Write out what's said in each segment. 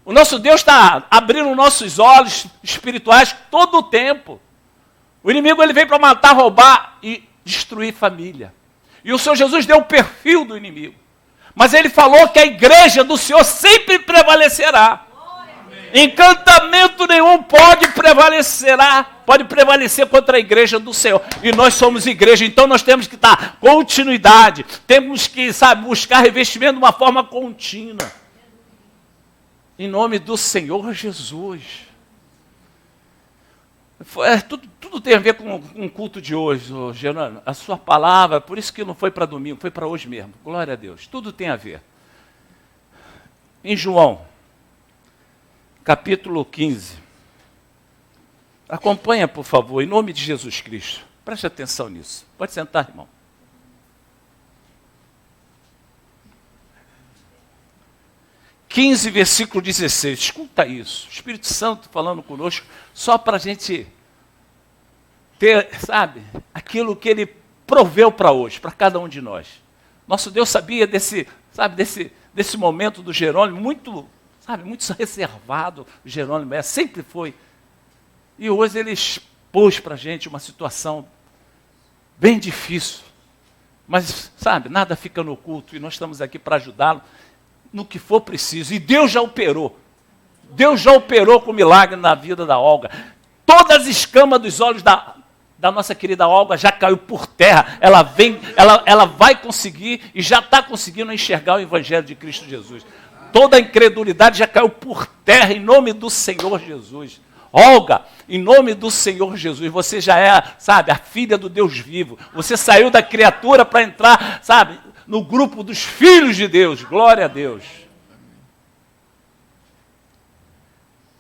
O nosso Deus está abrindo nossos olhos espirituais todo o tempo. O inimigo ele vem para matar, roubar e destruir família. E o Senhor Jesus deu o perfil do inimigo. Mas ele falou que a igreja do Senhor sempre prevalecerá. Encantamento nenhum pode prevalecer contra a igreja do Senhor. E nós somos igreja, então nós temos que dar continuidade. Temos que, buscar revestimento de uma forma contínua. Em nome do Senhor Jesus. Tudo tem a ver com o culto de hoje, Gerando. A sua palavra, por isso que não foi para domingo, foi para hoje mesmo. Glória a Deus. Tudo tem a ver. Em João, capítulo 15. Acompanha, por favor, em nome de Jesus Cristo. Preste atenção nisso. Pode sentar, irmão. Versículo 16. Escuta isso. O Espírito Santo falando conosco, só para a gente ter, aquilo que ele proveu para hoje, para cada um de nós. Nosso Deus sabia desse momento do Jerônimo, muito reservado. O Jerônimo sempre foi. E hoje ele expôs para a gente uma situação bem difícil. Mas, nada fica no oculto e nós estamos aqui para ajudá-lo no que for preciso. E Deus já operou. Deus já operou com milagre na vida da Olga. Todas as escamas dos olhos da nossa querida Olga já caiu por terra. Ela vai conseguir e já está conseguindo enxergar o Evangelho de Cristo Jesus. Toda a incredulidade já caiu por terra em nome do Senhor Jesus. Olga, em nome do Senhor Jesus, você já é, a filha do Deus vivo. Você saiu da criatura para entrar, no grupo dos filhos de Deus. Glória a Deus.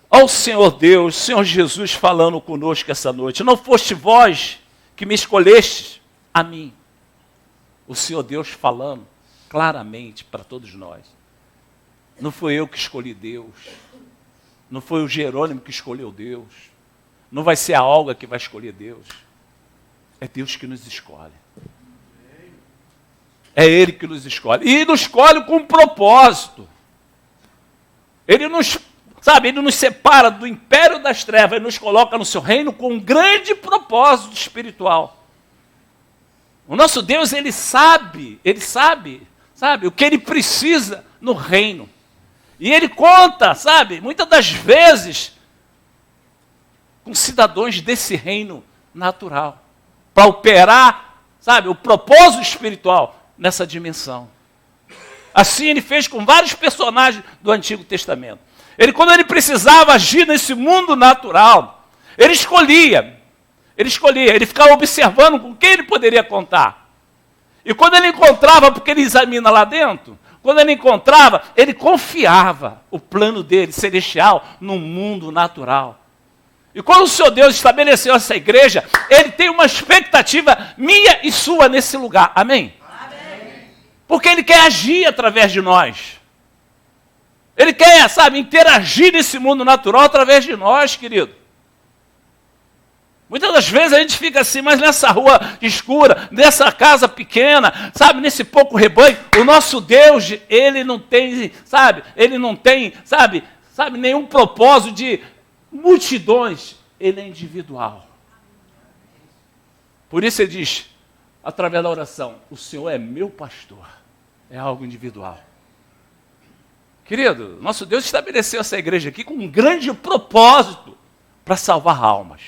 Ó Senhor Deus, Senhor Jesus falando conosco essa noite. Não foste vós que me escolhestes a mim. O Senhor Deus falando claramente para todos nós. Não foi eu que escolhi Deus. Não foi o Jerônimo que escolheu Deus. Não vai ser a Olga que vai escolher Deus. É Deus que nos escolhe. É Ele que nos escolhe. E nos escolhe com um propósito. Ele nos separa do império das trevas e nos coloca no seu reino com um grande propósito espiritual. O nosso Deus, Ele sabe, o que Ele precisa no reino. E Ele conta, muitas das vezes, com cidadãos desse reino natural, para operar, o propósito espiritual nessa dimensão. Assim Ele fez com vários personagens do Antigo Testamento. Quando Ele precisava agir nesse mundo natural, Ele escolhia, Ele ficava observando com quem Ele poderia contar. E quando Ele encontrava, porque Ele examina lá dentro, quando Ele encontrava, Ele confiava o plano dele, celestial, no mundo natural. E quando o Senhor Deus estabeleceu essa igreja, Ele tem uma expectativa minha e sua nesse lugar. Amém? Amém. Porque Ele quer agir através de nós. Ele quer, interagir nesse mundo natural através de nós, querido. Muitas das vezes a gente fica assim, mas nessa rua escura, nessa casa pequena, nesse pouco rebanho, o nosso Deus, Ele não tem, nenhum propósito de multidões. Ele é individual. Por isso Ele diz, através da oração, o Senhor é meu pastor. É algo individual. Querido, nosso Deus estabeleceu essa igreja aqui com um grande propósito para salvar almas.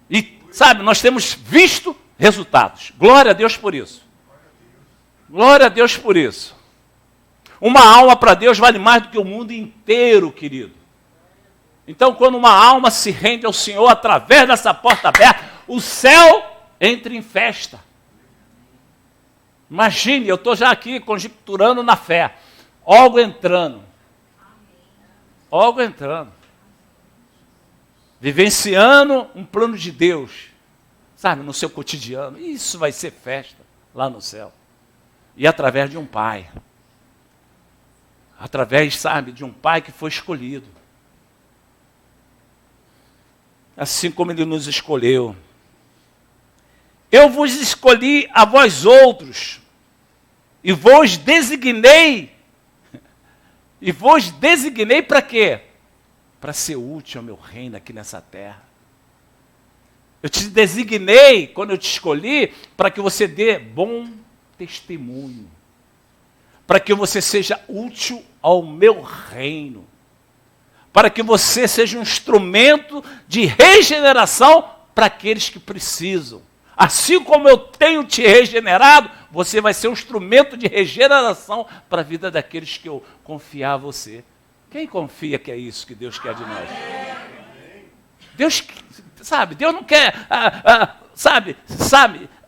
E, nós temos visto resultados. Glória a Deus por isso. Glória a Deus por isso. Uma alma para Deus vale mais do que o mundo inteiro, querido. Então, quando uma alma se rende ao Senhor através dessa porta aberta, o céu entra em festa. Imagine, eu estou já aqui conjecturando na fé. Algo entrando. Vivenciando um plano de Deus, no seu cotidiano. Isso vai ser festa lá no céu. E através de um pai. Através, de um pai que foi escolhido. Assim como Ele nos escolheu. Eu vos escolhi a vós outros, e vos designei. E vos designei para quê? Para ser útil ao meu reino aqui nessa terra. Eu te designei, quando eu te escolhi, para que você dê bom testemunho. Para que você seja útil ao meu reino. Para que você seja um instrumento de regeneração para aqueles que precisam. Assim como eu tenho te regenerado, você vai ser um instrumento de regeneração para a vida daqueles que eu confiar a você. Quem confia que é isso que Deus quer de nós? Deus, sabe, Deus não quer,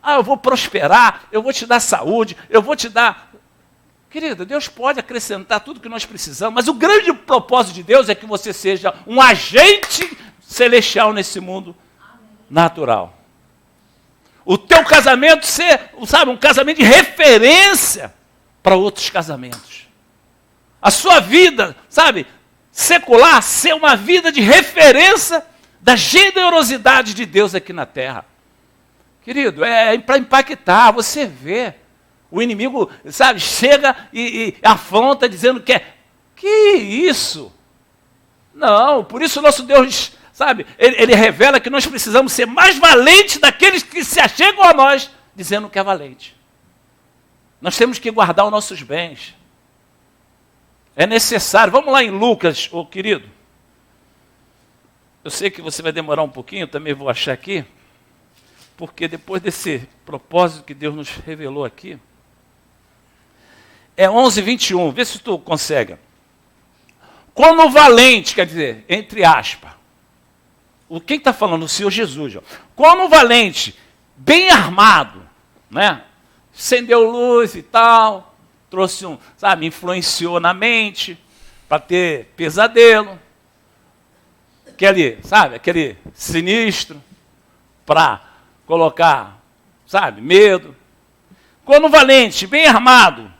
eu vou prosperar, eu vou te dar saúde, eu vou te dar... Querido, Deus pode acrescentar tudo que nós precisamos, mas o grande propósito de Deus é que você seja um agente celestial nesse mundo natural. O teu casamento ser, sabe, um casamento de referência para outros casamentos. A sua vida, sabe, secular, ser uma vida de referência da generosidade de Deus aqui na terra. Querido, é para impactar, você vê. O inimigo, sabe, chega e afronta dizendo que isso? Não, por isso o nosso Deus, sabe, ele revela que nós precisamos ser mais valentes daqueles que se achegam a nós, dizendo que é valente. Nós temos que guardar os nossos bens. É necessário. Vamos lá em Lucas, querido. Eu sei que você vai demorar um pouquinho, também vou achar aqui, porque depois desse propósito que Deus nos revelou aqui, é 11:21, vê se tu consegue. Como valente, quer dizer, entre aspas. Quem está falando? O Senhor Jesus. Ó. Como valente, bem armado, né? Acendeu luz e tal, trouxe influenciou na mente, para ter pesadelo. Aquele sinistro, para colocar, medo. Quando valente, bem armado,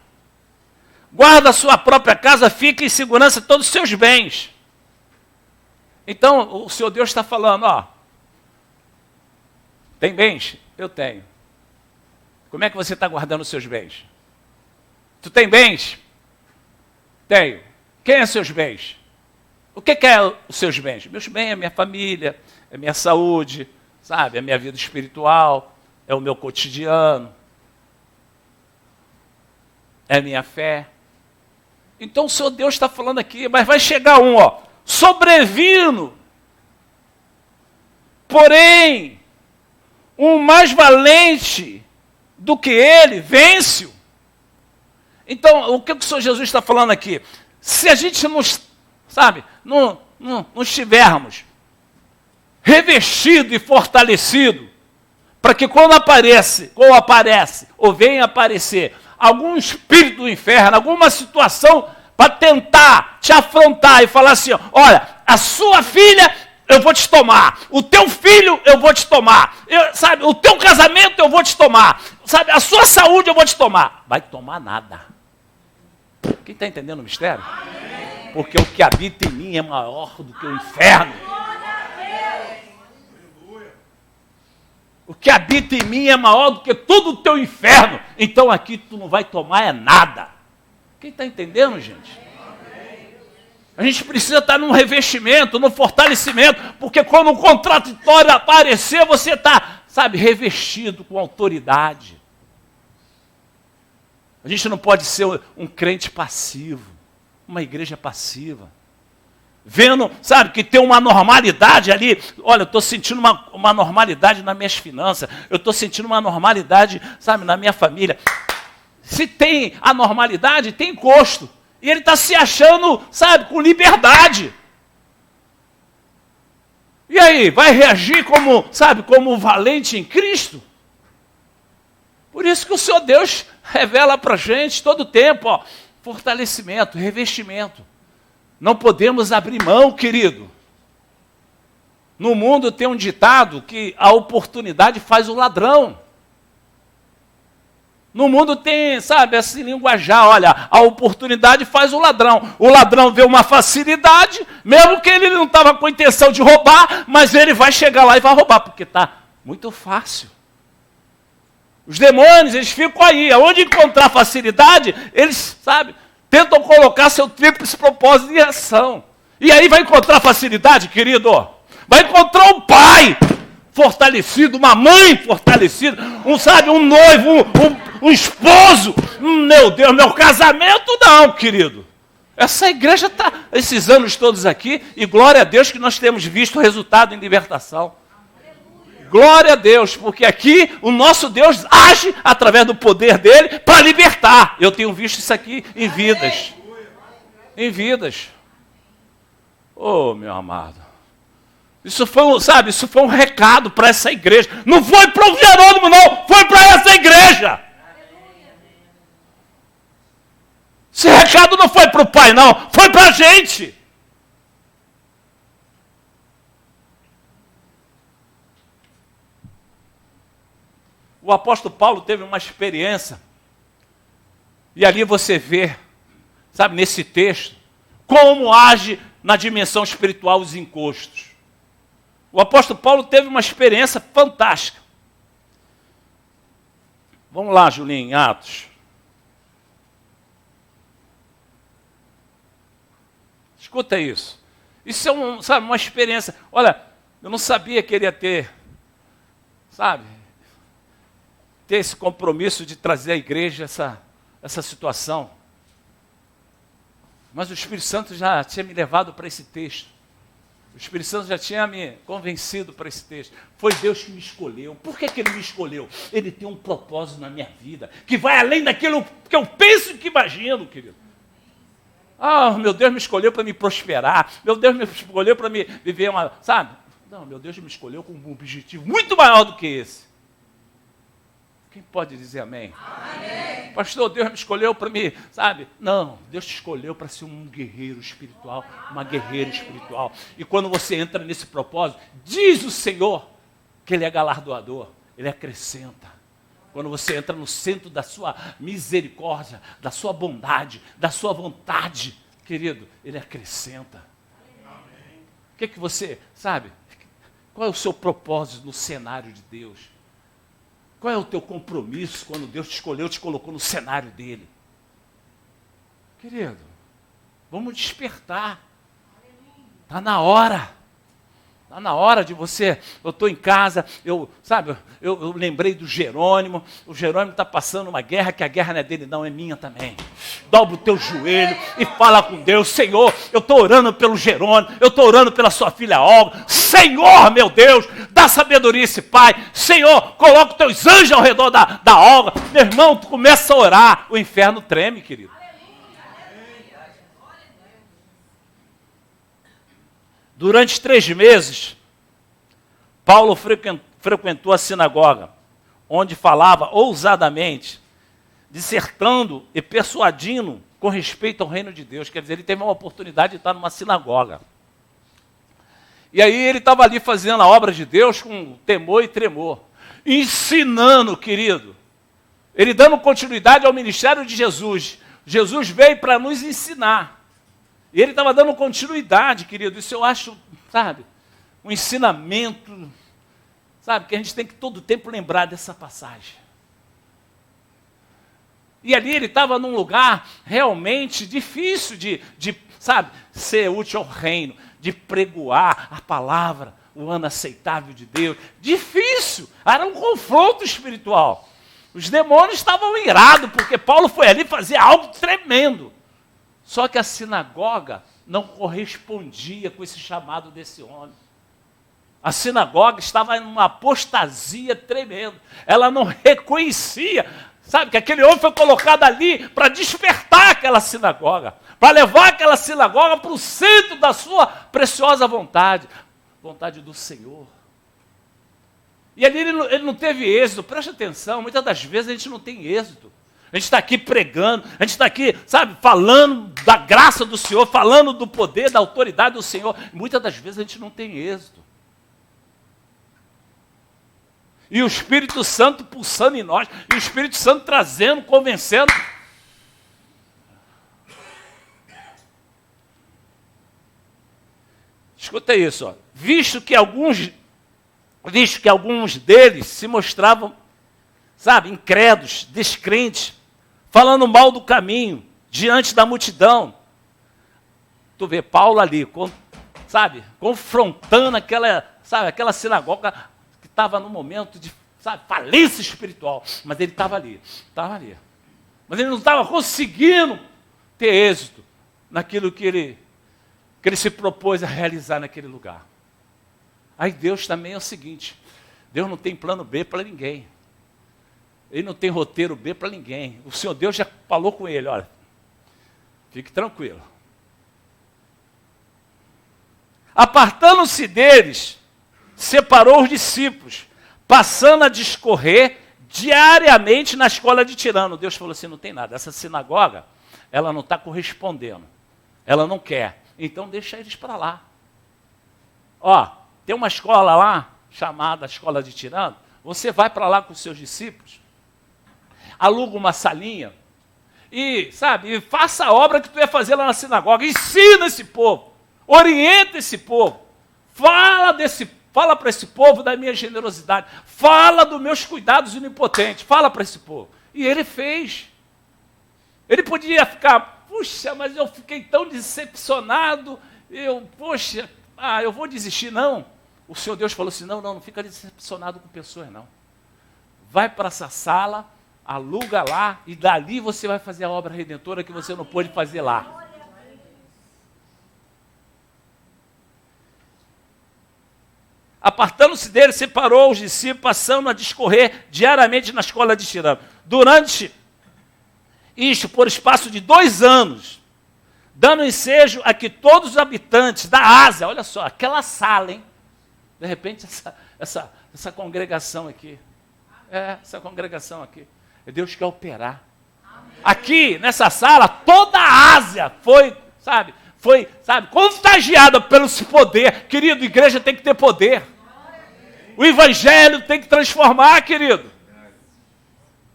guarda a sua própria casa, fica em segurança todos os seus bens. Então, o Senhor Deus está falando, tem bens? Eu tenho. Como é que você está guardando os seus bens? Tu tem bens? Tenho. Quem é seus bens? O que é os seus bens? Meus bens é minha família, é minha saúde, é minha vida espiritual, é o meu cotidiano, é minha fé. Então o Senhor Deus está falando aqui, mas vai chegar sobrevindo. Porém, um mais valente do que ele, vence-o. Então, o que o Senhor Jesus está falando aqui? Se a gente não estivermos revestido e fortalecido, para que quando aparece, ou venha aparecer, algum espírito do inferno, alguma situação para tentar te afrontar e falar assim, olha, a sua filha eu vou te tomar, o teu filho eu vou te tomar, o teu casamento eu vou te tomar, a sua saúde eu vou te tomar. Vai tomar nada. Quem está entendendo o mistério? Amém. Porque o que habita em mim é maior do que o inferno. O que habita em mim é maior do que todo o teu inferno. Então aqui tu não vai tomar nada. Quem está entendendo, gente? A gente precisa estar num revestimento, num fortalecimento, porque quando o contraditório aparecer, você está, revestido com autoridade. A gente não pode ser um crente passivo, uma igreja passiva. Vendo, que tem uma normalidade ali. Olha, eu estou sentindo uma normalidade nas minhas finanças. Eu estou sentindo uma normalidade, na minha família. Se tem a normalidade, tem custo. E ele está se achando, com liberdade. E aí, vai reagir como valente em Cristo? Por isso que o Senhor Deus revela para a gente todo o tempo, fortalecimento, revestimento. Não podemos abrir mão, querido. No mundo tem um ditado que a oportunidade faz o ladrão. No mundo tem, esse linguajar, olha, a oportunidade faz o ladrão. O ladrão vê uma facilidade, mesmo que ele não estava com a intenção de roubar, mas ele vai chegar lá e vai roubar, porque está muito fácil. Os demônios, eles ficam aí, aonde encontrar facilidade, eles, tentam colocar seu tríplice propósito em ação. E aí vai encontrar facilidade, querido? Vai encontrar um pai fortalecido, uma mãe fortalecida, um noivo, um esposo. Meu Deus, meu casamento não, querido. Essa igreja está, esses anos todos aqui, e glória a Deus que nós temos visto o resultado em libertação. Glória a Deus, porque aqui o nosso Deus age através do poder dele para libertar. Eu tenho visto isso aqui em vidas. Em vidas. Oh, meu amado. Isso foi um recado para essa igreja. Não foi para o Jerônimo, não. Foi para essa igreja. Esse recado não foi para o pai, não. Foi para a gente. O apóstolo Paulo teve uma experiência. E ali você vê, sabe, nesse texto, como age na dimensão espiritual os encostos. O apóstolo Paulo teve uma experiência fantástica. Vamos lá, Julinho, em Atos. Escuta isso. Isso é uma experiência. Olha, eu não sabia que ele ia ter, ter esse compromisso de trazer à igreja essa situação. Mas o Espírito Santo já tinha me levado para esse texto. O Espírito Santo já tinha me convencido para esse texto. Foi Deus que me escolheu. Por que ele me escolheu? Ele tem um propósito na minha vida, que vai além daquilo que eu penso e que imagino, querido. Meu Deus me escolheu para me prosperar. Meu Deus me escolheu para me viver uma... Não, meu Deus me escolheu com um objetivo muito maior do que esse. Quem pode dizer amém? Amém. Pastor, Deus me escolheu para me, Não, Deus te escolheu para ser um guerreiro espiritual, uma guerreira espiritual. E quando você entra nesse propósito, diz o Senhor que Ele é galardoador, Ele acrescenta. Quando você entra no centro da sua misericórdia, da sua bondade, da sua vontade, querido, Ele acrescenta. O que você, qual é o seu propósito no cenário de Deus? Qual é o teu compromisso quando Deus te escolheu, te colocou no cenário dele? Querido, vamos despertar. Está na hora. Está na hora de você. Eu estou em casa, eu lembrei do Jerônimo. O Jerônimo está passando uma guerra, que a guerra não é dele, não, é minha também. Dobra o teu joelho e fala com Deus: Senhor, eu estou orando pelo Jerônimo, eu estou orando pela sua filha Olga. Senhor, meu Deus, dá sabedoria a esse pai. Senhor, coloca os teus anjos ao redor da Olga. Meu irmão, tu começa a orar, o inferno treme, querido. Durante 3 meses, Paulo frequentou a sinagoga, onde falava ousadamente, dissertando e persuadindo com respeito ao reino de Deus. Quer dizer, ele teve uma oportunidade de estar numa sinagoga. E aí ele estava ali fazendo a obra de Deus com temor e tremor, ensinando, querido. Ele dando continuidade ao ministério de Jesus. Jesus veio para nos ensinar. E ele estava dando continuidade, querido. Isso eu acho, um ensinamento, que a gente tem que todo tempo lembrar dessa passagem. E ali ele estava num lugar realmente difícil de ser útil ao reino, de pregoar a palavra, o ano aceitável de Deus. Difícil, era um confronto espiritual. Os demônios estavam irados, porque Paulo foi ali fazer algo tremendo. Só que a sinagoga não correspondia com esse chamado desse homem. A sinagoga estava em uma apostasia tremenda. Ela não reconhecia, que aquele homem foi colocado ali para despertar aquela sinagoga, para levar aquela sinagoga para o centro da sua preciosa vontade, vontade do Senhor. E ali ele não teve êxito. Preste atenção, muitas das vezes a gente não tem êxito. A gente está aqui pregando, a gente está aqui, falando da graça do Senhor, falando do poder, da autoridade do Senhor. Muitas das vezes a gente não tem êxito. E o Espírito Santo pulsando em nós, e o Espírito Santo trazendo, convencendo. Escuta isso, visto que alguns deles se mostravam, incrédulos, descrentes, falando mal do caminho, diante da multidão. Tu vê Paulo ali, sabe, confrontando aquela sinagoga que estava no momento de, sabe, falência espiritual. Mas ele estava ali. Mas ele não estava conseguindo ter êxito naquilo que ele se propôs a realizar naquele lugar. Aí Deus também é o seguinte, Deus não tem plano B para ninguém. Ele não tem roteiro B para ninguém. O Senhor Deus já falou com ele, olha, fique tranquilo. Apartando-se deles, separou os discípulos, passando a discorrer diariamente na escola de tirano. Deus falou assim, não tem nada, essa sinagoga, ela não está correspondendo, ela não quer, então deixa eles para lá. Ó, tem uma escola lá, chamada Escola de Tirano, você vai para lá com os seus discípulos, aluga uma salinha, e, sabe, e faça a obra que tu ia fazer lá na sinagoga, ensina esse povo, orienta esse povo, fala para esse povo da minha generosidade, fala dos meus cuidados onipotentes, fala para esse povo. E ele fez. Ele podia ficar, puxa, mas eu fiquei tão decepcionado, eu vou desistir. Não, o Senhor Deus falou assim, não fica decepcionado com pessoas, não. Vai para essa sala, aluga lá, e dali você vai fazer a obra redentora que você não pôde fazer lá. Apartando-se dele, separou os discípulos, passando a discorrer diariamente na escola de tirano. Durante isto, por espaço de 2 anos, dando ensejo a que todos os habitantes da Ásia, olha só, aquela sala, hein? De repente, essa congregação aqui, essa congregação aqui, Deus quer operar. Aqui, nessa sala, toda a Ásia foi contagiada pelo esse poder. Querido, igreja tem que ter poder. O evangelho tem que transformar, querido.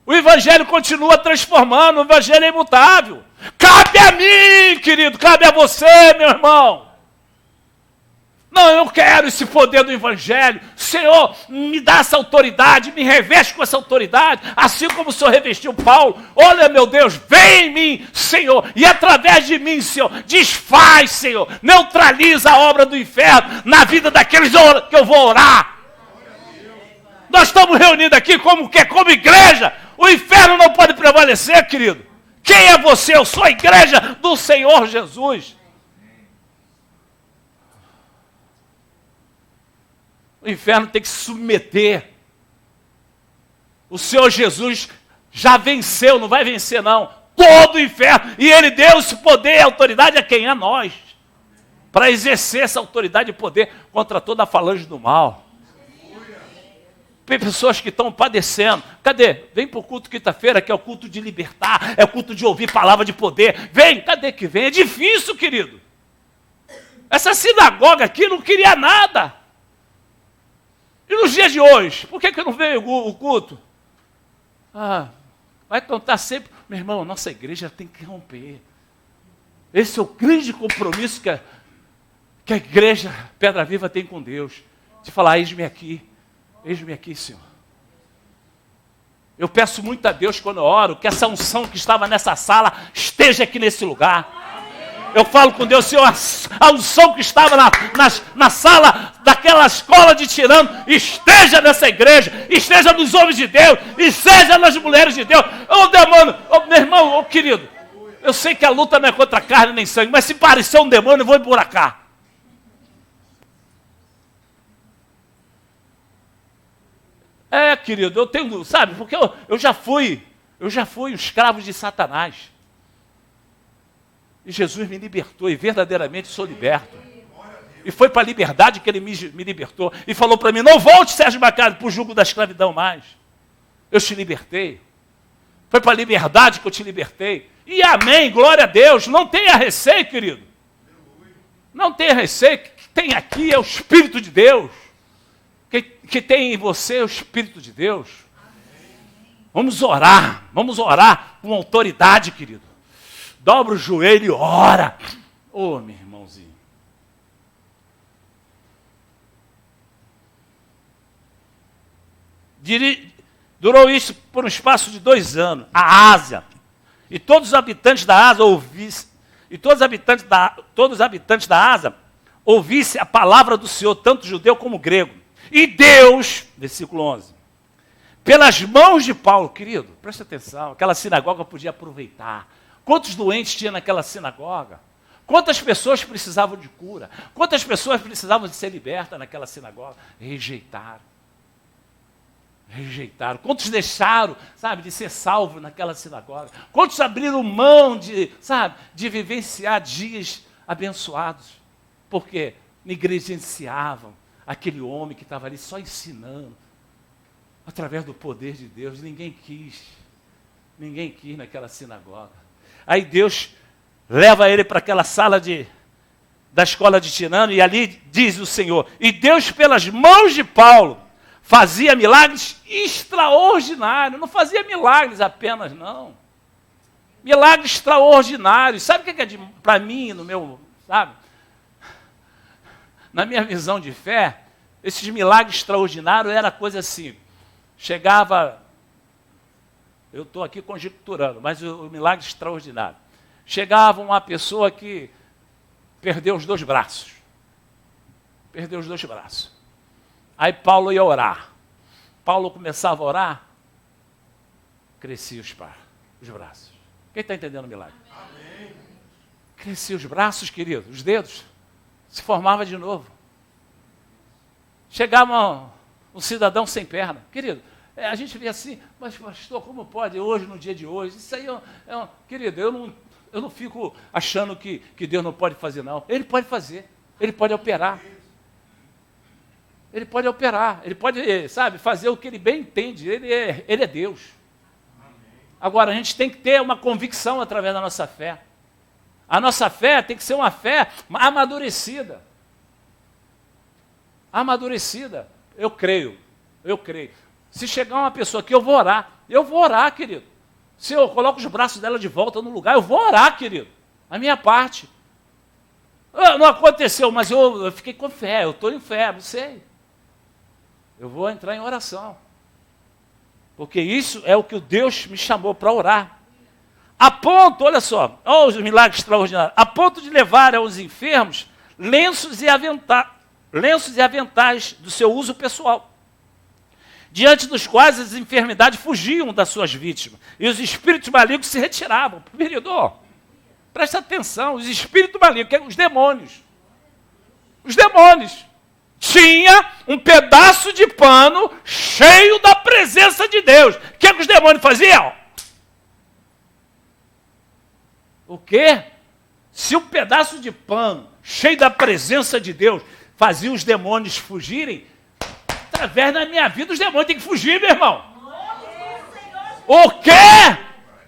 O evangelho continua transformando, o evangelho é imutável. Cabe a mim, querido, cabe a você, meu irmão. Não, eu quero esse poder do evangelho. Senhor, me dá essa autoridade, me reveste com essa autoridade, assim como o Senhor revestiu Paulo. Olha, meu Deus, vem em mim, Senhor, e através de mim, Senhor, desfaz, Senhor, neutraliza a obra do inferno na vida daqueles que eu vou orar. Nós estamos reunidos aqui como igreja. O inferno não pode prevalecer, querido. Quem é você? Eu sou a igreja do Senhor Jesus. O inferno tem que se submeter. O Senhor Jesus já venceu, não vai vencer não. Todo o inferno. E Ele deu esse poder e autoridade a quem? A nós. Para exercer essa autoridade e poder contra toda a falange do mal. Tem pessoas que estão padecendo. Cadê? Vem para o culto quinta-feira, que é o culto de libertar, é o culto de ouvir palavra de poder. Vem, cadê que vem? É difícil, querido. Essa sinagoga aqui não queria nada. E nos dias de hoje, por que não veio o culto? Vai contar sempre. Meu irmão, nossa igreja tem que romper. Esse é o grande compromisso que a igreja Pedra Viva tem com Deus. De falar, eis-me aqui, Senhor. Eu peço muito a Deus quando eu oro, que essa unção que estava nessa sala esteja aqui nesse lugar. Eu falo com Deus, Senhor, a unção que estava na sala daquela escola de tirano, esteja nessa igreja, esteja nos homens de Deus, e seja nas mulheres de Deus. Demônio, meu irmão, querido, eu sei que a luta não é contra carne nem sangue, mas se parecer um demônio, eu vou emburacar. Querido, eu tenho, sabe, porque eu já fui um escravo de Satanás. E Jesus me libertou, e verdadeiramente sou liberto. E foi para a liberdade que Ele me libertou. E falou para mim, não volte, Sérgio Macari, para o jugo da escravidão mais. Eu te libertei. Foi para a liberdade que eu te libertei. E amém, glória a Deus. Não tenha receio, querido. Não tenha receio. O que tem aqui é o Espírito de Deus. Que tem em você o Espírito de Deus. Vamos orar com autoridade, querido. Dobra o joelho e ora. Meu irmãozinho. Durou isso por um espaço de 2 anos. A Ásia. E todos os habitantes da Ásia ouvissem, todos os habitantes da Ásia ouvissem a palavra do Senhor, tanto judeu como grego. E Deus, versículo 11, pelas mãos de Paulo, querido, presta atenção, aquela sinagoga podia aproveitar. Quantos doentes tinha naquela sinagoga? Quantas pessoas precisavam de cura? Quantas pessoas precisavam de ser libertas naquela sinagoga? Rejeitaram. Quantos deixaram, sabe, de ser salvos naquela sinagoga? Quantos abriram mão de vivenciar dias abençoados? Porque negligenciavam aquele homem que estava ali só ensinando. Através do poder de Deus, ninguém quis naquela sinagoga. Aí Deus leva ele para aquela sala da escola de Tirano, e ali diz o Senhor, e Deus pelas mãos de Paulo fazia milagres extraordinários, não fazia milagres apenas, não. Milagres extraordinários. Sabe o que é para mim, na minha visão de fé, esses milagres extraordinários era coisa assim, chegava, eu estou aqui conjecturando, mas o milagre extraordinário. Chegava uma pessoa que perdeu os dois braços. Aí Paulo ia orar. Paulo começava a orar, crescia os braços. Quem está entendendo o milagre? Amém. Crescia os braços, querido, os dedos, se formava de novo. Chegava um cidadão sem perna. Querido, a gente vê assim, mas pastor, como pode hoje, no dia de hoje? Isso aí querido, eu não fico achando que Deus não pode fazer, não. Ele pode fazer, ele pode operar. Ele pode operar, ele pode, fazer o que ele bem entende, ele é Deus. Agora, a gente tem que ter uma convicção através da nossa fé. A nossa fé tem que ser uma fé amadurecida. Eu creio. Se chegar uma pessoa aqui, eu vou orar, querido. Se eu coloco os braços dela de volta no lugar, eu vou orar, querido. A minha parte. Não aconteceu, mas eu fiquei com fé, eu estou em fé, não sei. Eu vou entrar em oração. Porque isso é o que o Deus me chamou para orar. A ponto, olha só, olha os milagres extraordinários, a ponto de levar aos enfermos lenços e aventais do seu uso pessoal, diante dos quais as enfermidades fugiam das suas vítimas, e os espíritos malignos se retiravam. Querido, presta atenção, os espíritos malignos, os demônios, tinha um pedaço de pano cheio da presença de Deus. O que os demônios faziam? O quê? Se um pedaço de pano cheio da presença de Deus fazia os demônios fugirem, através da minha vida os demônios têm que fugir, meu irmão. O quê?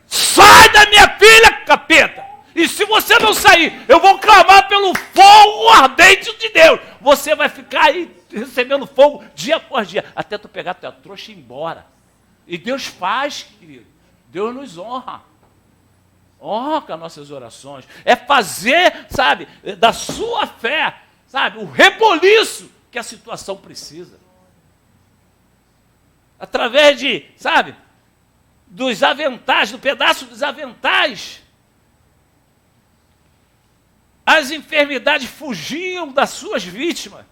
Sai da minha filha, capeta! E se você não sair, eu vou clamar pelo fogo ardente de Deus. Você vai ficar aí recebendo fogo dia após dia, até tu pegar tua trouxa e ir embora. E Deus faz, querido. Deus nos honra. Honra com as nossas orações. É fazer, da sua fé, o reboliço que a situação precisa. Através dos aventais, do pedaço dos aventais, as enfermidades fugiam das suas vítimas,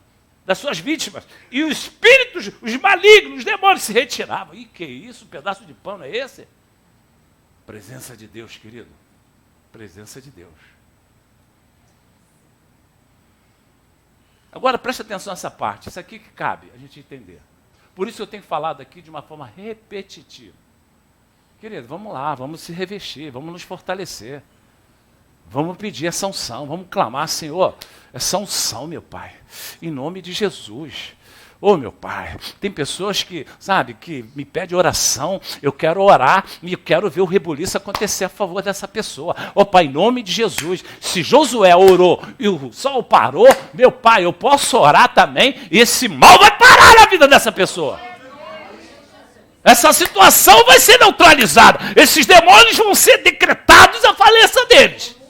e os espíritos, os malignos, os demônios se retiravam. E que isso? Um pedaço de pano é esse? Presença de Deus, querido. Presença de Deus. Agora, preste atenção nessa parte. Isso aqui que cabe a gente entender. Por isso eu tenho falado aqui de uma forma repetitiva. Querido, vamos lá, vamos se revestir, vamos nos fortalecer. Vamos pedir essa unção, vamos clamar, Senhor, essa unção, meu Pai, em nome de Jesus. Meu Pai, tem pessoas que me pedem oração, eu quero orar e eu quero ver o rebuliço acontecer a favor dessa pessoa. Pai, em nome de Jesus, se Josué orou e o sol parou, meu Pai, eu posso orar também e esse mal vai parar na vida dessa pessoa. Essa situação vai ser neutralizada, esses demônios vão ser decretados a falência deles.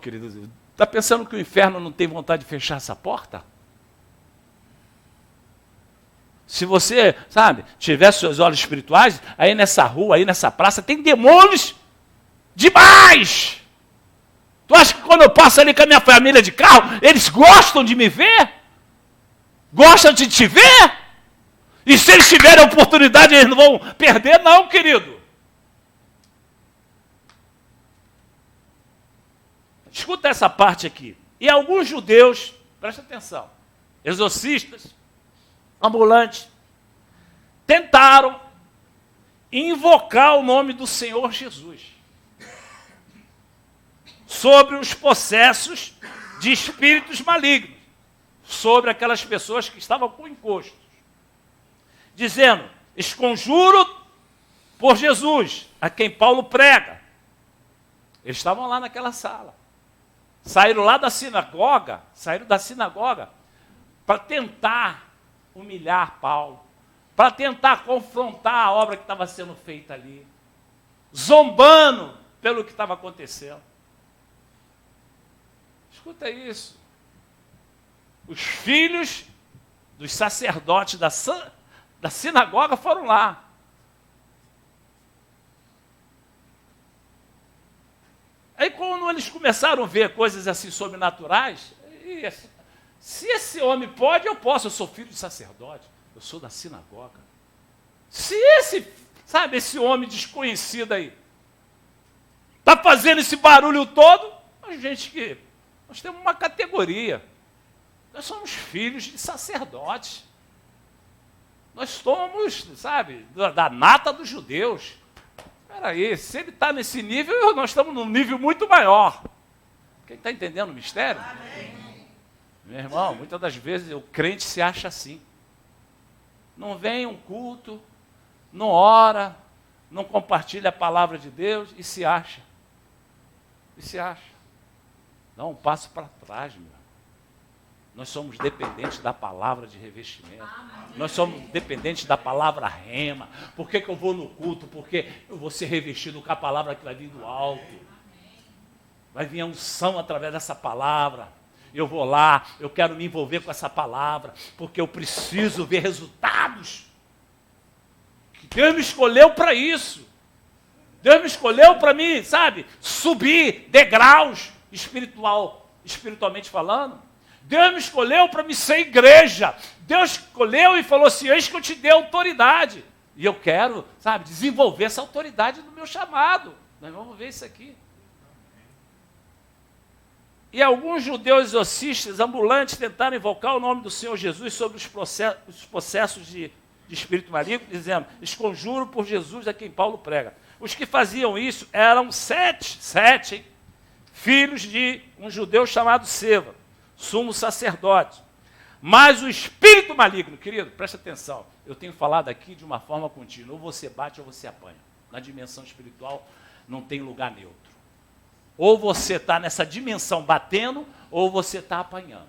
Querido, está pensando que o inferno não tem vontade de fechar essa porta? Se você, sabe, tiver seus olhos espirituais, aí nessa rua, aí nessa praça, tem demônios demais. Tu acha que quando eu passo ali com a minha família de carro, eles gostam de me ver? Gostam de te ver? E se eles tiverem a oportunidade, eles não vão perder, não, querido. Escuta essa parte aqui. E alguns judeus, presta atenção, exorcistas, ambulantes, tentaram invocar o nome do Senhor Jesus sobre os possessos de espíritos malignos, sobre aquelas pessoas que estavam com encostos, dizendo, esconjuro por Jesus, a quem Paulo prega. Eles estavam lá naquela sala. Saíram da sinagoga para tentar humilhar Paulo, para tentar confrontar a obra que estava sendo feita ali, zombando pelo que estava acontecendo. Escuta isso. Os filhos dos sacerdotes da sinagoga foram lá. Aí quando eles começaram a ver coisas assim sobrenaturais, se esse homem pode, eu posso, eu sou filho de sacerdote, eu sou da sinagoga. Se esse homem desconhecido aí, está fazendo esse barulho todo, nós temos uma categoria. Nós somos filhos de sacerdotes. Nós somos, da nata dos judeus. Espera aí, se ele está nesse nível, nós estamos num nível muito maior. Quem está entendendo o mistério? Amém. Meu irmão, muitas das vezes o crente se acha assim. Não vem um culto, não ora, não compartilha a palavra de Deus e se acha. Dá um passo para trás, meu. Nós somos dependentes da palavra de revestimento. Amém. Nós somos dependentes da palavra rema. Por que eu vou no culto? Porque eu vou ser revestido com a palavra que vai vir do alto. Vai vir a unção através dessa palavra. Eu vou lá, eu quero me envolver com essa palavra, porque eu preciso ver resultados. Deus me escolheu para isso. Deus me escolheu para mim, subir degraus espiritualmente falando. Deus me escolheu para me ser igreja. Deus escolheu e falou assim, eis que eu te dei autoridade. E eu quero, desenvolver essa autoridade no meu chamado. Nós vamos ver isso aqui. E alguns judeus exorcistas ambulantes tentaram invocar o nome do Senhor Jesus sobre os processos de espírito maligno, dizendo, esconjuro por Jesus a quem Paulo prega. Os que faziam isso eram sete filhos de um judeu chamado Seva, sumo sacerdote. Mas o espírito maligno, querido, presta atenção, eu tenho falado aqui de uma forma contínua, ou você bate ou você apanha. Na dimensão espiritual não tem lugar neutro. Ou você está nessa dimensão batendo, ou você está apanhando.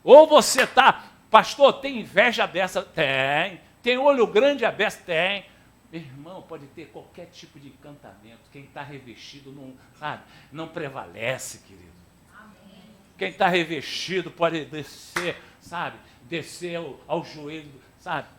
Ou você está, pastor, tem inveja aberta? Tem olho grande aberto? Tem. Meu irmão, pode ter qualquer tipo de encantamento, quem está revestido não prevalece, querido. Quem está revestido pode descer, descer ao joelho,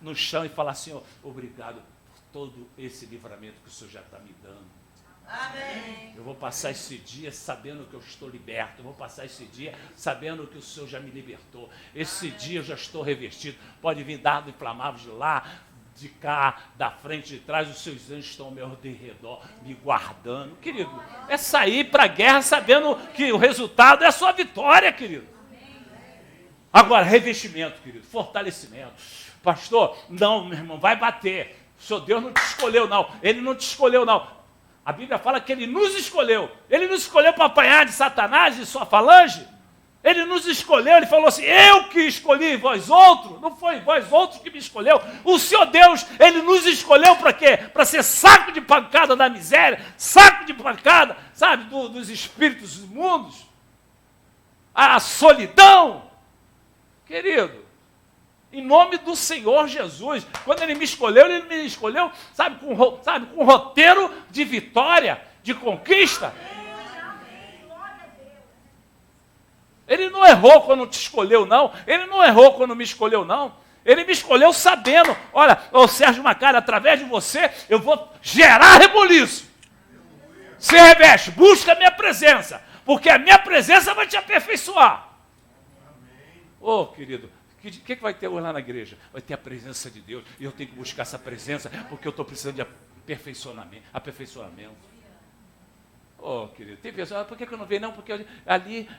no chão e falar, Senhor, obrigado por todo esse livramento que o Senhor já está me dando. Amém. Eu vou passar esse dia sabendo que eu estou liberto, eu vou passar esse dia sabendo que o Senhor já me libertou. Esse dia eu já estou revestido. Pode vir dardo inflamável de lá, de cá, da frente, de trás, os seus anjos estão ao meu redor, me guardando. Querido, é sair para a guerra sabendo que o resultado é a sua vitória, querido. Agora, revestimento, querido, fortalecimento. Pastor, não, meu irmão, vai bater. O seu Deus não te escolheu, não. Ele não te escolheu, não. A Bíblia fala que ele nos escolheu. Ele nos escolheu para apanhar de Satanás e sua falange. Ele nos escolheu, ele falou assim, eu que escolhi vós outros, não foi vós outros que me escolheu. O Senhor Deus, ele nos escolheu para quê? Para ser saco de pancada da miséria, saco de pancada, dos espíritos imundos, a solidão. Querido, em nome do Senhor Jesus, quando ele me escolheu, com um roteiro de vitória, de conquista. Ele não errou quando te escolheu, não. Ele não errou quando me escolheu, não. Ele me escolheu sabendo, olha, ô Sérgio Macari, através de você, eu vou gerar rebuliço. Se reveste, busca a minha presença, porque a minha presença vai te aperfeiçoar. Ô, querido, o que vai ter hoje lá na igreja? Vai ter a presença de Deus, e eu tenho que buscar essa presença, porque eu estou precisando de aperfeiçoamento. Oh, querido, tem pessoas, por que eu não vejo? Não, porque ali,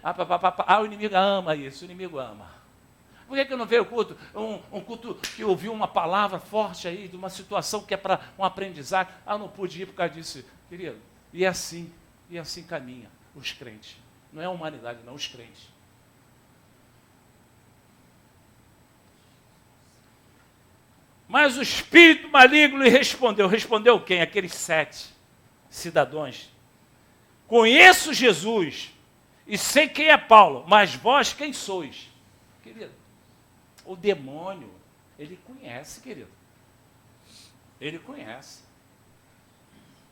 o inimigo ama isso, o inimigo ama. Por que eu não veio o culto? Um culto que ouviu uma palavra forte aí, de uma situação que é para um aprendizado. Não pude ir por causa disso. Querido, e assim caminha os crentes. Não é a humanidade, não, os crentes. Mas o espírito maligno lhe respondeu. Respondeu quem? Aqueles 7 cidadãos. Conheço Jesus e sei quem é Paulo, mas vós quem sois? Querido, o demônio, ele conhece, querido. Ele conhece.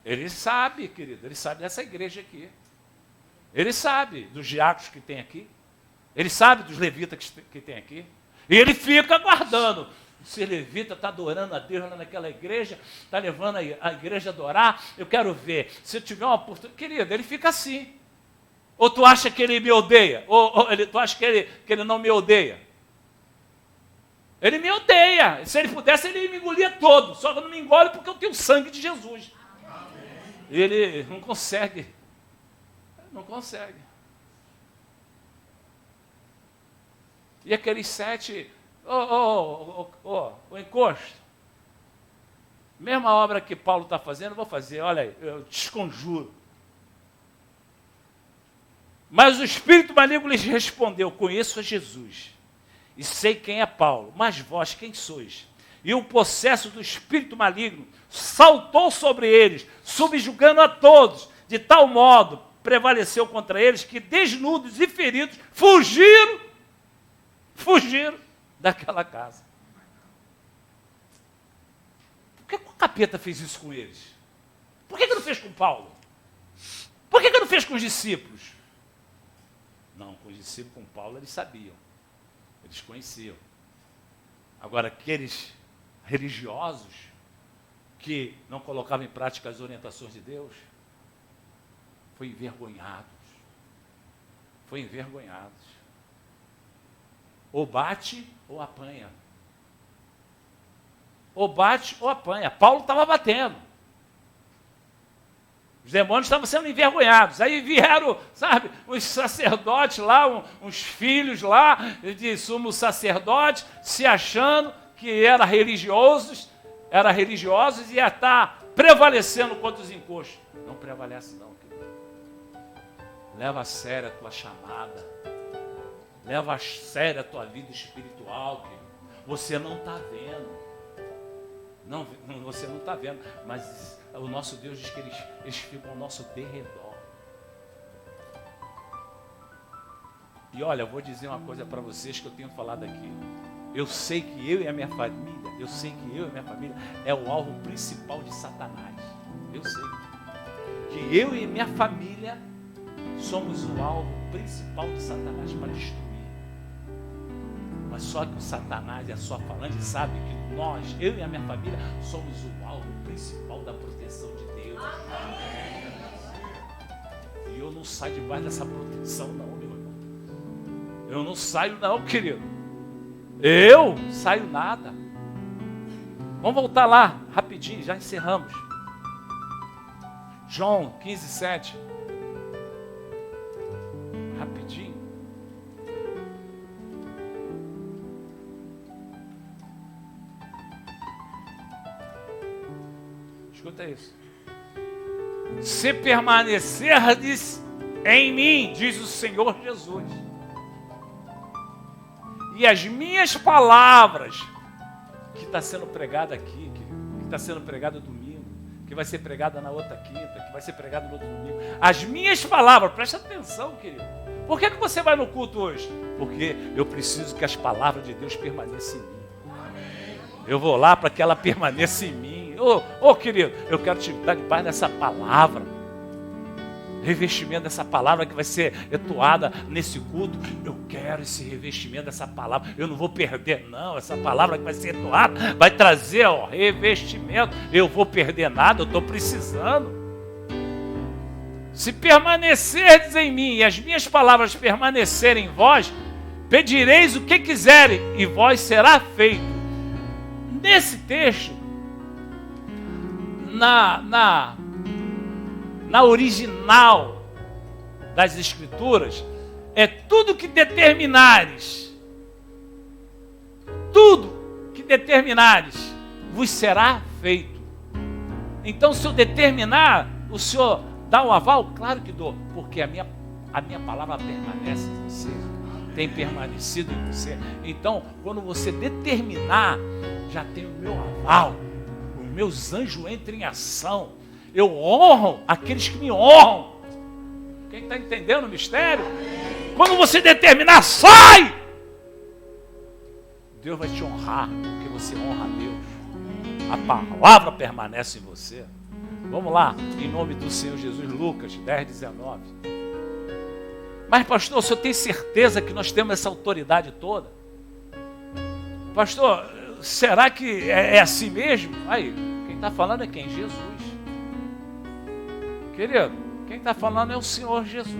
Ele sabe, querido, ele sabe dessa igreja aqui. Ele sabe dos diáconos que tem aqui. Ele sabe dos levitas que tem aqui. E ele fica aguardando. Se levita está adorando a Deus lá naquela igreja, está levando a igreja a adorar, eu quero ver. Se eu tiver uma oportunidade, querido, ele fica assim. Ou tu acha que ele me odeia? Ou tu acha que ele não me odeia? Ele me odeia. Se ele pudesse, ele me engolia todo. Só que eu não me engole porque eu tenho o sangue de Jesus. Ele não consegue. Não consegue. E aqueles 7... o encosto. Mesma obra que Paulo está fazendo, eu vou fazer. Olha aí, eu desconjuro. Mas o espírito maligno lhes respondeu: conheço a Jesus e sei quem é Paulo, mas vós quem sois? E o possesso do espírito maligno saltou sobre eles, subjugando a todos, de tal modo prevaleceu contra eles que, desnudos e feridos, fugiram daquela casa. Por que o capeta fez isso com eles? Por que não fez com Paulo? Por que não fez com os discípulos? Não, com os discípulos, com Paulo, eles sabiam. Eles conheciam. Agora, aqueles religiosos que não colocavam em prática as orientações de Deus, foram envergonhados. Foram envergonhados. Ou bate ou apanha. Ou bate ou apanha. Paulo estava batendo. Os demônios estavam sendo envergonhados. Aí vieram, sabe, uns sacerdotes lá, uns filhos lá, de sumo sacerdote, se achando que eram religiosos e ia estar prevalecendo contra os encostos. Não prevalece não, querido. Leva a sério a tua chamada. Leva a sério a tua vida espiritual, querido. Você não está vendo. Não, você não está vendo, mas o nosso Deus diz que eles ficam ao nosso derredor. E olha, eu vou dizer uma coisa para vocês que eu tenho falado aqui. Eu sei que eu e a minha família, é o alvo principal de Satanás. Eu sei que eu e minha família somos o alvo principal de Satanás para destruir. Mas só que o Satanás e a sua falange sabe que nós, eu e a minha família, somos o alvo principal da proteção de Deus. E eu não saio debaixo dessa proteção não, meu irmão. Eu não saio não, querido. Eu saio nada. Vamos voltar lá, rapidinho, já encerramos. João 15:7. Rapidinho. Escuta isso. Se permanecerdes em mim, diz o Senhor Jesus, e as minhas palavras, que está sendo pregada aqui, que está sendo pregada domingo, que vai ser pregada na outra quinta, que vai ser pregada no outro domingo, as minhas palavras, presta atenção, querido. Por que você vai no culto hoje? Porque eu preciso que as palavras de Deus permaneçam em mim. Eu vou lá para que ela permaneça em mim. Querido, eu quero te dar debaixo dessa palavra. Revestimento dessa palavra que vai ser entoada nesse culto. Eu quero esse revestimento dessa palavra. Eu não vou perder, não. Essa palavra que vai ser entoada vai trazer, revestimento. Eu vou perder nada, eu estou precisando. Se permanecerdes em mim e as minhas palavras permanecerem em vós, pedireis o que quiserem e vós será feito. Nesse texto, na original das Escrituras, é tudo que determinares, vos será feito. Então, se eu determinar, o Senhor dá um aval? Claro que dou, porque a minha palavra permanece em você, tem permanecido em você. Então, quando você determinar, já tem o meu aval, os meus anjos entram em ação. Eu honro aqueles que me honram. Quem está entendendo o mistério? Quando você determinar, sai! Deus vai te honrar, porque você honra a Deus. A palavra permanece em você. Vamos lá, em nome do Senhor Jesus, Lucas 10, 19. Mas pastor, o senhor tem certeza que nós temos essa autoridade toda? Pastor, será que é assim mesmo? Aí, quem está falando é quem? Jesus. Querido, quem está falando é o Senhor Jesus.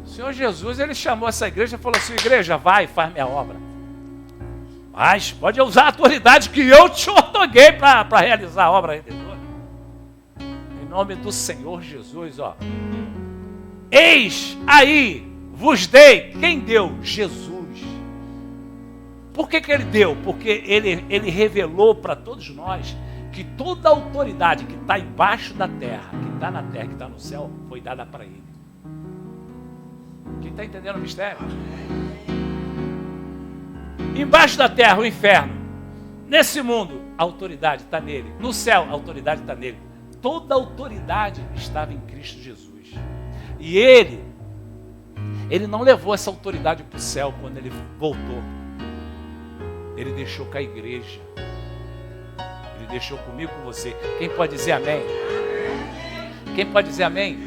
O Senhor Jesus, ele chamou essa igreja e falou assim: igreja, vai, faz minha obra. Mas pode usar a autoridade que eu te otorguei para realizar a obra redentora. Em nome do Senhor Jesus, eis aí, vos dei. Quem deu? Jesus. Por que ele deu? Porque ele revelou para todos nós que toda a autoridade que está embaixo da terra, que está na terra, que está no céu, foi dada para ele. Quem está entendendo o mistério? Embaixo da terra, o inferno. Nesse mundo, a autoridade está nele. No céu, a autoridade está nele. Toda a autoridade estava em Cristo Jesus. E ele não levou essa autoridade para o céu quando ele voltou. Ele deixou com a igreja. Ele deixou comigo, com você. Quem pode dizer amém? Quem pode dizer amém?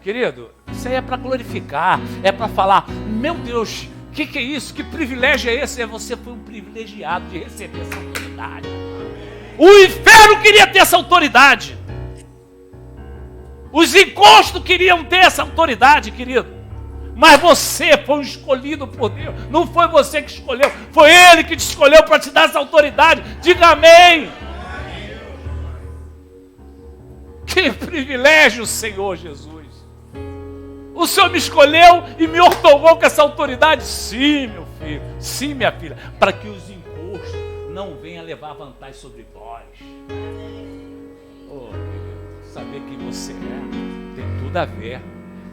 Querido, isso aí é para glorificar, é para falar: meu Deus, o que é isso? Que privilégio é esse? Você foi um privilegiado de receber essa autoridade. O inferno queria ter essa autoridade. Os encostos queriam ter essa autoridade, querido. Mas você foi um escolhido por Deus. Não foi você que escolheu, foi Ele que te escolheu para te dar essa autoridade. Diga amém. Que privilégio, Senhor Jesus. O Senhor me escolheu e me otorgou com essa autoridade. Sim, meu filho. Sim, minha filha. Para que os encostos não venham levar vantagem sobre vós. Oh, querido, saber quem você é tem tudo a ver.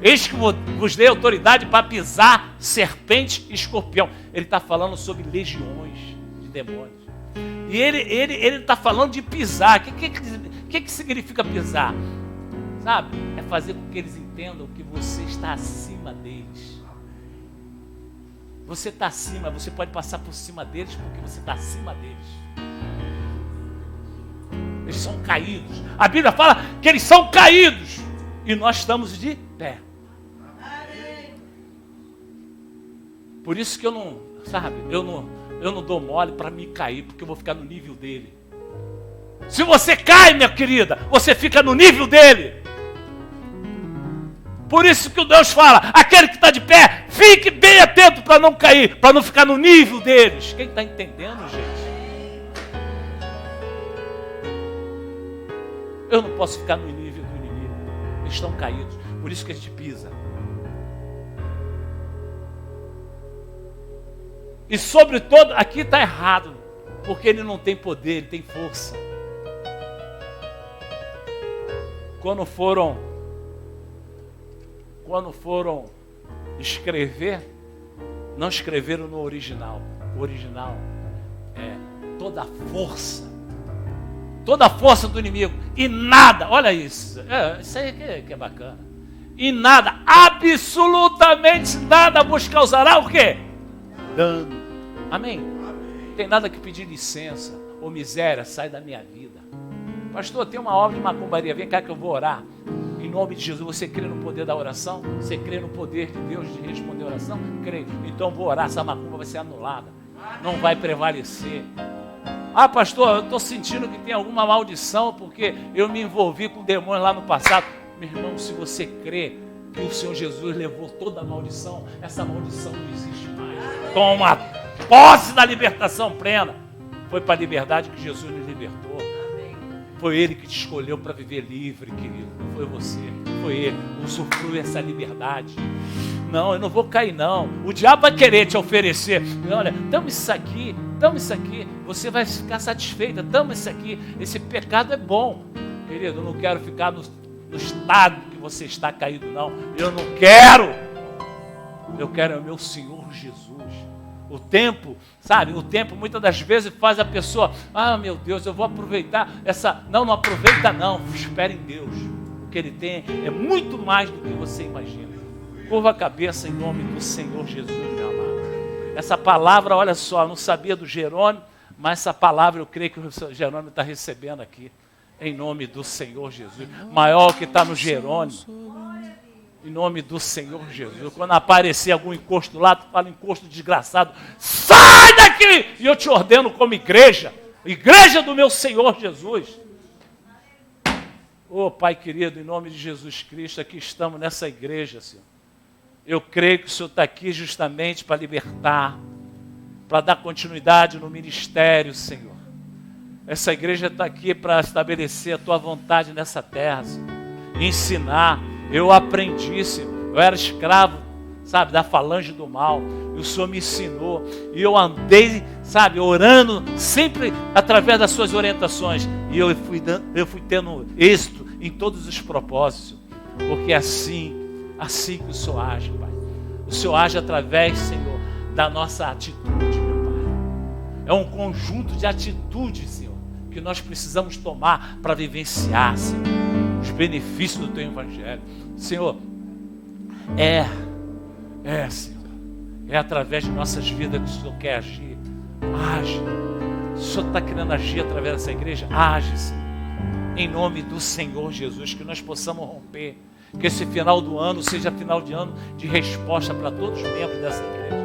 Eis que vos dei autoridade para pisar serpente e escorpião. Ele está falando sobre legiões de demônios. E ele está falando de pisar. O que significa pisar? Sabe? É fazer com que eles entendam que você está acima deles. Você está acima, você pode passar por cima deles porque você está acima deles. Eles são caídos. A Bíblia fala que eles são caídos e nós estamos de pé. Por isso que eu não dou mole para me cair, porque eu vou ficar no nível dele. Se você cai, minha querida, você fica no nível dele. Por isso que o Deus fala: aquele que está de pé, fique bem atento para não cair, para não ficar no nível deles. Quem está entendendo, gente? Eu não posso ficar no nível do inimigo. Eles estão caídos, por isso que a gente pisa. E sobre todo, aqui está errado, porque ele não tem poder, ele tem força. Quando foram escrever, não escreveram no original. O original é toda a força do inimigo. E nada, olha isso, isso aí que é bacana. E nada, absolutamente nada vos causará o quê? Dano. Amém? Não tem nada que pedir licença ou miséria, sai da minha vida. Pastor, tem uma obra de macumbaria, vem cá que eu vou orar. Em nome de Jesus, você crê no poder da oração? Você crê no poder de Deus de responder a oração? Creio. Então vou orar, essa macumba vai ser anulada. Não vai prevalecer. Ah, pastor, eu estou sentindo que tem alguma maldição porque eu me envolvi com demônios lá no passado. Meu irmão, se você crê que o Senhor Jesus levou toda a maldição, essa maldição não existe mais. Toma posse da libertação plena. Foi para a liberdade que Jesus nos libertou. Foi Ele que te escolheu para viver livre, querido. Não foi você, foi Ele. Usufrui essa liberdade. Não, eu não vou cair não. O diabo vai querer te oferecer. Olha, toma isso aqui, toma isso aqui. Você vai ficar satisfeita, toma isso aqui. Esse pecado é bom. Querido, eu não quero ficar no estado que você está caído, não. Eu não quero. Eu quero é o meu Senhor Jesus. O tempo, sabe? O tempo muitas das vezes faz a pessoa, ah, meu Deus, eu vou aproveitar essa... Não aproveita não. Espere em Deus. O que Ele tem é muito mais do que você imagina. Curva a cabeça em nome do Senhor Jesus, meu amado. Essa palavra, olha só, eu não sabia do Jerônimo, mas essa palavra eu creio que o Jerônimo está recebendo aqui. Em nome do Senhor Jesus. Maior que está no Jerônimo. Em nome do Senhor Jesus. Quando aparecer algum encosto lá, tu fala encosto desgraçado. Sai daqui! E eu te ordeno como igreja. Igreja do meu Senhor Jesus. Oh, Pai querido, em nome de Jesus Cristo, aqui estamos nessa igreja, Senhor. Eu creio que o Senhor está aqui justamente para libertar, para dar continuidade no ministério, Senhor. Essa igreja está aqui para estabelecer a Tua vontade nessa terra, Senhor. Ensinar. Eu aprendi, Senhor. Eu era escravo, sabe, da falange do mal. E o Senhor me ensinou. E eu andei, sabe, orando sempre através das suas orientações. E eu fui tendo êxito em todos os propósitos. Porque é assim que o Senhor age, Pai. O Senhor age através, Senhor, da nossa atitude, meu Pai. É um conjunto de atitudes, Senhor, que nós precisamos tomar para vivenciar, Senhor, os benefícios do Teu Evangelho. Senhor, Senhor, é através de nossas vidas que o Senhor quer agir. Age. O Senhor está querendo agir através dessa igreja? Age, Senhor. Em nome do Senhor Jesus, que nós possamos romper. Que esse final do ano seja final de ano de resposta para todos os membros dessa igreja.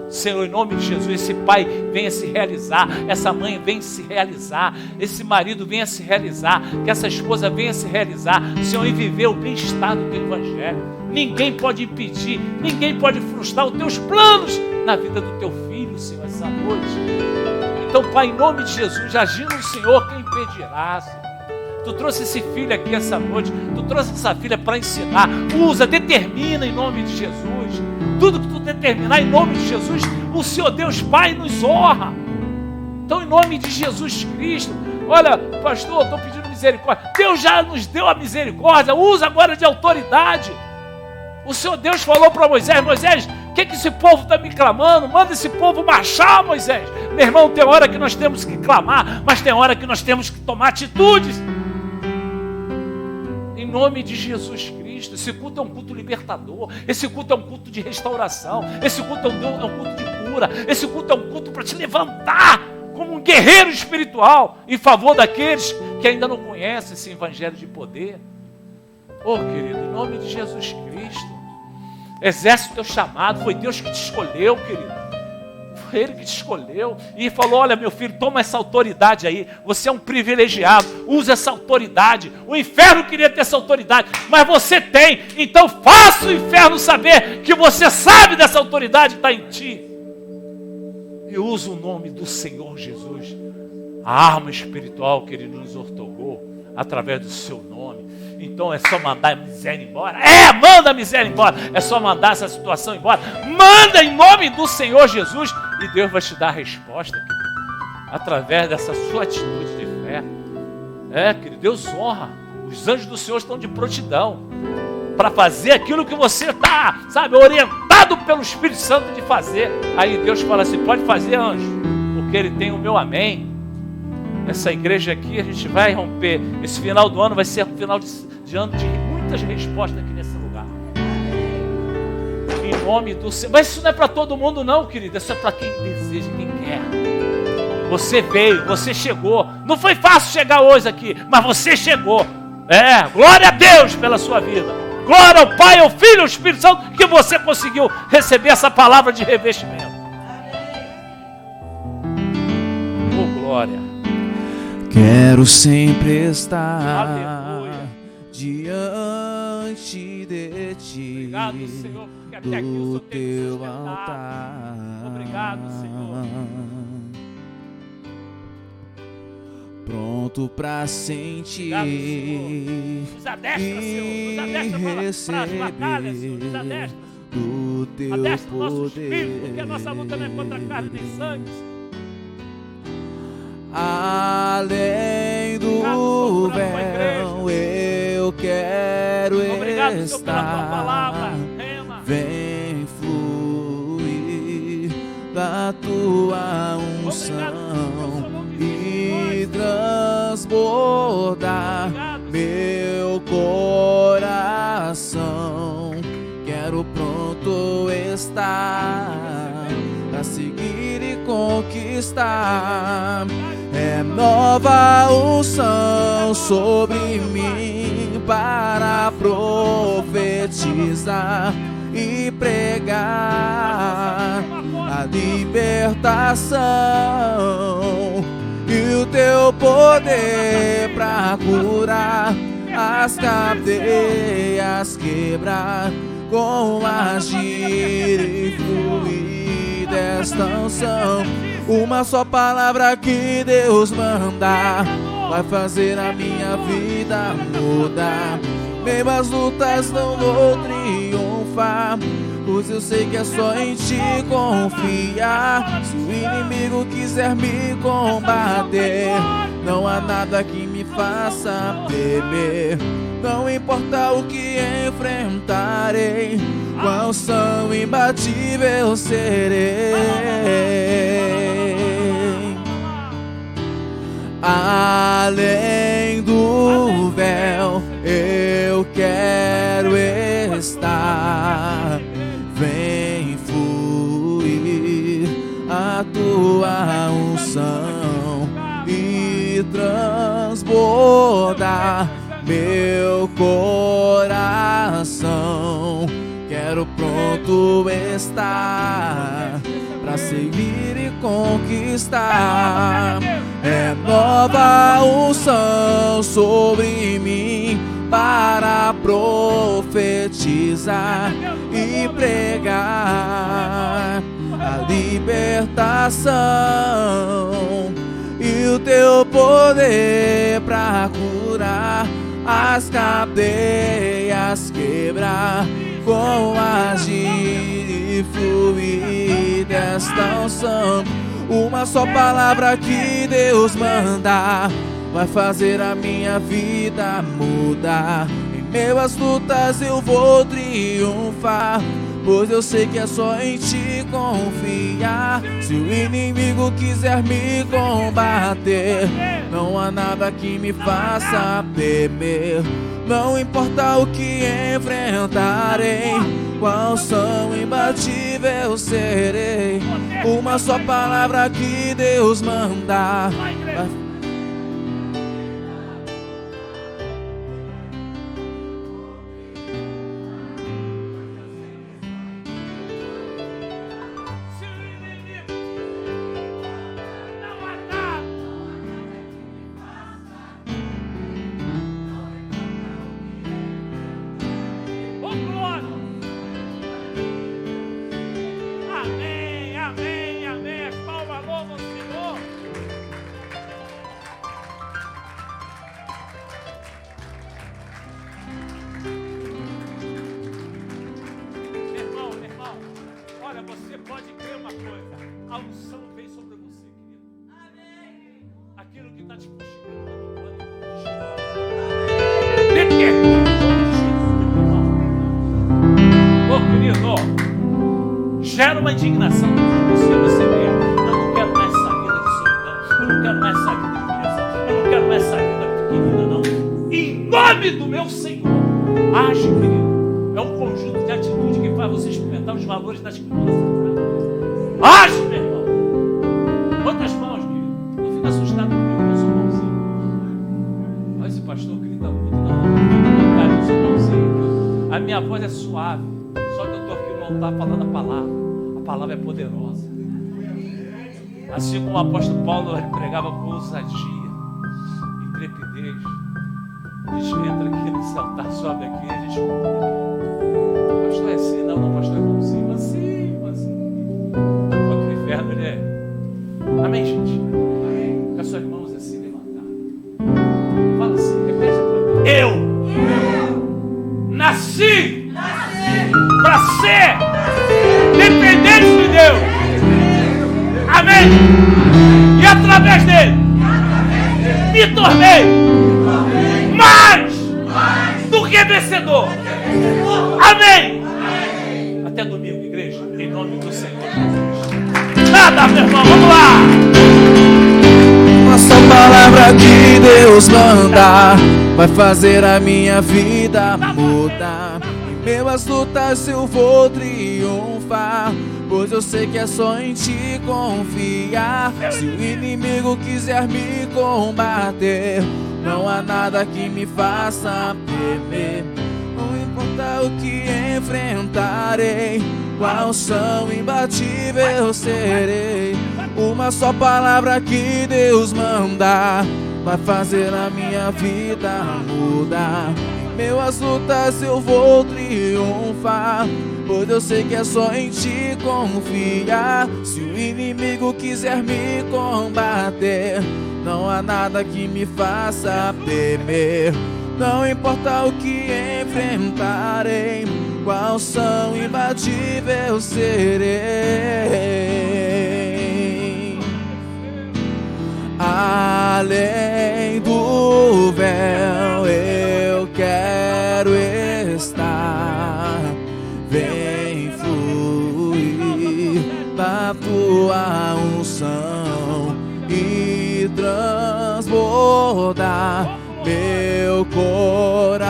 Senhor, em nome de Jesus, esse pai venha se realizar, essa mãe venha se realizar, esse marido venha se realizar, que essa esposa venha se realizar, Senhor, e viver o bem-estar do Teu Evangelho. Ninguém pode impedir, ninguém pode frustrar os Teus planos na vida do Teu filho, Senhor, essa noite. Então, Pai, em nome de Jesus, agindo o Senhor, quem impedirá, Senhor? Tu trouxe esse filho aqui essa noite, tu trouxe essa filha para ensinar, usa, determina em nome de Jesus. Tudo que tu determinar em nome de Jesus, o Senhor Deus Pai nos honra. Então, em nome de Jesus Cristo, olha, pastor, estou pedindo misericórdia. Deus já nos deu a misericórdia, usa agora de autoridade. O Senhor Deus falou para Moisés: Moisés, o que esse povo está me clamando? Manda esse povo marchar, Moisés. Meu irmão, tem hora que nós temos que clamar, mas tem hora que nós temos que tomar atitudes. Em nome de Jesus Cristo, esse culto é um culto libertador, esse culto é um culto de restauração, esse culto é um culto de cura, esse culto é um culto para te levantar como um guerreiro espiritual em favor daqueles que ainda não conhecem esse evangelho de poder. Oh, querido, em nome de Jesus Cristo, exerce o teu chamado. Foi Deus que te escolheu, querido. Foi Ele que te escolheu e falou: olha, meu filho, toma essa autoridade aí. Você é um privilegiado, usa essa autoridade. O inferno queria ter essa autoridade, mas você tem. Então faça o inferno saber que você sabe dessa autoridade que está em ti. E usa o nome do Senhor Jesus, a arma espiritual que Ele nos outorgou através do seu nome. Então é só mandar a miséria embora. Manda a miséria embora. É só mandar essa situação embora. Manda em nome do Senhor Jesus. E Deus vai te dar a resposta, querido, através dessa sua atitude de fé. Querido, Deus honra. Os anjos do Senhor estão de prontidão para fazer aquilo que você está, sabe, orientado pelo Espírito Santo de fazer. Aí Deus fala assim: pode fazer, anjo, porque Ele tem o meu amém. Essa igreja aqui, a gente vai romper. Esse final do ano vai ser um final de ano de muitas respostas aqui nesse lugar. Em nome do Senhor. Mas isso não é para todo mundo não, querido. Isso é para quem deseja, quem quer. Você veio, você chegou. Não foi fácil chegar hoje aqui, mas você chegou. Glória a Deus pela sua vida. Glória ao Pai, ao Filho e ao Espírito Santo, que você conseguiu receber essa palavra de revestimento. Oh, glória. Quero sempre estar Aleluia. diante de ti. Obrigado, Senhor, porque até aqui o Senhor do tem me teu sustentado. altar. Obrigado, Senhor. Pronto pra sentir Nos adestra, Senhor. Nos adestra para as batalhas, Senhor. Nos adestra. do teu Adestra o nosso poder. espírito, porque a nossa luta não é contra a carne nem sangue. Além do véu, eu quero Obrigado, Senhor, pela tua palavra. estar. Rema. Vem fluir da tua unção e transbordar meu coração. Quero pronto estar pra seguir e conquistar. É nova unção sobre mim para profetizar e pregar a libertação e o teu poder para curar as cadeias, quebrar com agir e fluir desta unção. Uma só palavra que Deus mandar vai fazer a minha vida mudar. Mesmo as lutas não vou triunfar, pois eu sei que é só em ti confiar. Se o inimigo quiser me combater, não há nada que me faça temer. Não importa o que enfrentarei, com a unção imbatível serei. Além do véu, eu quero estar. Vem fluir a tua unção e transbordar meu coração. Quero pronto estar pra seguir e conquistar. É nova unção sobre mim para profetizar e pregar a libertação e o teu poder para curar as cadeias, quebrar com agir e fluir desta unção. Uma só palavra que Deus mandar vai fazer a minha vida mudar. Em meio às lutas eu vou triunfar, pois eu sei que é só em ti confiar. Se o inimigo quiser me combater, não há nada que me faça temer. Não importa o que enfrentarei, com a unção imbatível serei. Uma só palavra que Deus mandar vai... Gera uma indignação você vê, eu não quero mais essa vida de solidão, eu não quero mais essa vida de bênção, eu não quero mais essa vida pequenina, não. Em nome do meu Senhor, age, querido. É um conjunto de atitude que faz você experimentar os valores das crianças. Age, meu irmão. Quantas mãos, querido? minha voz é suave, só que eu estou aqui no altar falando a palavra é poderosa. Assim como o apóstolo Paulo ele pregava com ousadia, intrepidez, a gente entra aqui nesse altar, sobe aqui, a gente pastor é assim, não, pastor é bonzinho, mas sim. Enquanto o inferno ele é. Amém, gente? Com as suas mãos assim levantadas. Fala assim, repete a tua. Eu nasci para ser dependente de Deus. Amém? E através dele me tornei mais do que vencedor. Amém? Até domingo, igreja, em nome do Senhor Jesus. Nada, meu irmão, vamos lá. Uma só palavra que Deus manda vai fazer a minha vida mudar. Em meio às lutas eu vou triunfar, pois eu sei que é só em ti confiar. Se o inimigo quiser me combater, não há nada que me faça temer. Não importa o que enfrentarei, qual som imbatível eu serei. Uma só palavra que Deus manda vai fazer a minha vida mudar. Em meio às lutas eu vou triunfar, pois eu sei que é só em ti confiar. Se o inimigo quiser me combater, não há nada que me faça temer. Não importa o que enfrentarei, qual som imbatível eu serei. Além do véu eu quero estar. Vem fluir da tua unção e transbordar meu coração.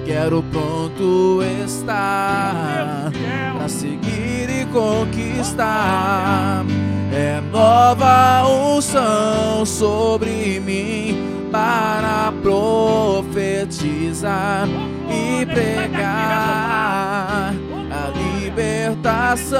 Quero pronto estar pra seguir e conquistar. É nova unção sobre mim para profetizar e pregar a libertação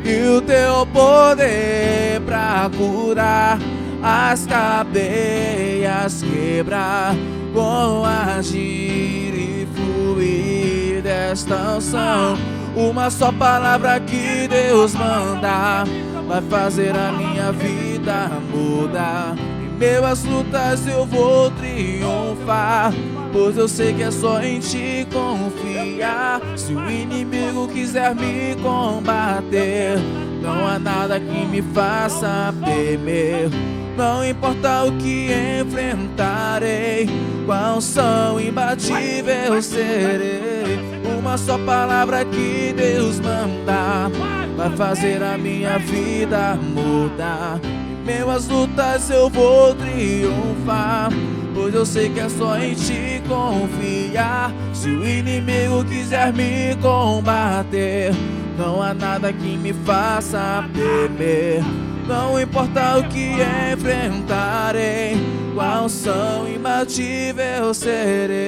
e o teu poder pra curar as cadeias, quebrar com agir e fluir desta unção. Uma só palavra que Deus manda vai fazer a minha vida mudar. Em meio às lutas eu vou triunfar, pois eu sei que é só em ti confiar. Se o inimigo quiser me combater, não há nada que me faça temer. Não importa o que enfrentarei, qual som imbatível eu serei. Uma só palavra que Deus manda vai fazer a minha vida mudar. Em meio às lutas eu vou triunfar, pois eu sei que é só em ti confiar. Se o inimigo quiser me combater, não há nada que me faça temer. Não importa o que enfrentarei, qual som imbatível eu serei.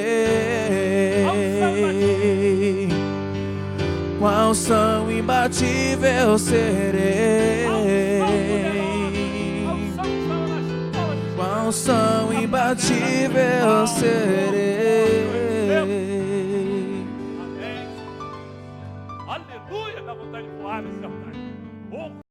Qual som imbatível eu serei. Qual som imbatível eu serei. Aleluia, dá vontade de voar nesse